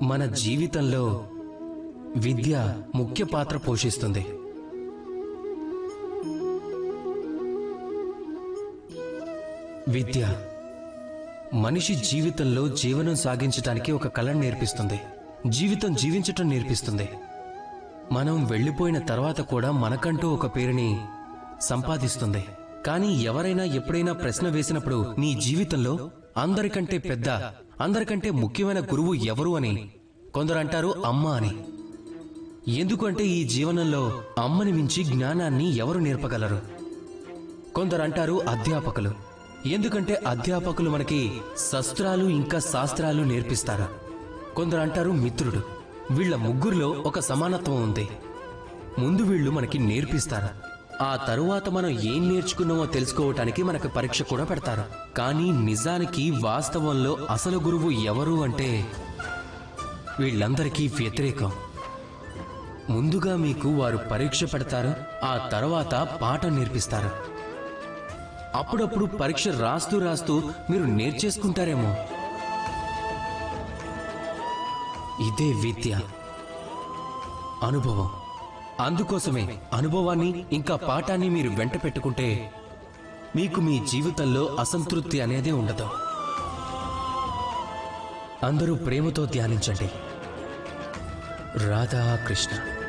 మన జీవితంలో విద్య ముఖ్య పాత్ర పోషిస్తుంది. విద్య మనిషి జీవితంలో జీవనం సాగించడానికి ఒక కళను నేర్పిస్తుంది. జీవితం జీవించటం నేర్పిస్తుంది. మనం వెళ్ళిపోయిన తర్వాత కూడా మనకంటూ ఒక పేరుని సంపాదిస్తుంది. కానీ ఎవరైనా ఎప్పుడైనా ప్రశ్న వేసినప్పుడు నీ జీవితంలో అందరికంటే పెద్ద, అందరికంటే ముఖ్యమైన గురువు ఎవరు అని కొందరు అంటారు అమ్మ అని. ఎందుకంటే ఈ జీవనంలో అమ్మని మించి జ్ఞానాన్ని ఎవరు నేర్పగలరు? కొందరు అంటారు అధ్యాపకులు. ఎందుకంటే అధ్యాపకులు మనకి శస్త్రాలు ఇంకా శాస్త్రాలు నేర్పిస్తారు. కొందరు అంటారు మిత్రుడు. వీళ్ల ముగ్గురులో ఒక సమానత్వం ఉంది. ముందు వీళ్ళు మనకి నేర్పిస్తారు. ఆ తరువాత మనం ఏం నేర్చుకున్నామో తెలుసుకోవటానికి మనకు పరీక్ష కూడా పెడతారు. కానీ నిజానికి వాస్తవంలో అసలు గురువు ఎవరు అంటే వీళ్ళందరికీ వ్యతిరేకం. ముందుగా మీకు వారు పరీక్ష పెడతారు, ఆ తర్వాత పాఠం నేర్పిస్తారు. అప్పుడప్పుడు పరీక్ష రాస్తూ రాస్తూ మీరు నేర్చేసుకుంటారేమో. ఇదే విద్య, అనుభవం. అందుకోసమే అనుభవాన్ని ఇంకా పాఠాన్ని మీరు వెంట పెట్టుకుంటే మీకు మీ జీవితంలో అసంతృప్తి అనేదే ఉండదు. అందరూ ప్రేమతో ధ్యానించండి. రాధాకృష్ణ.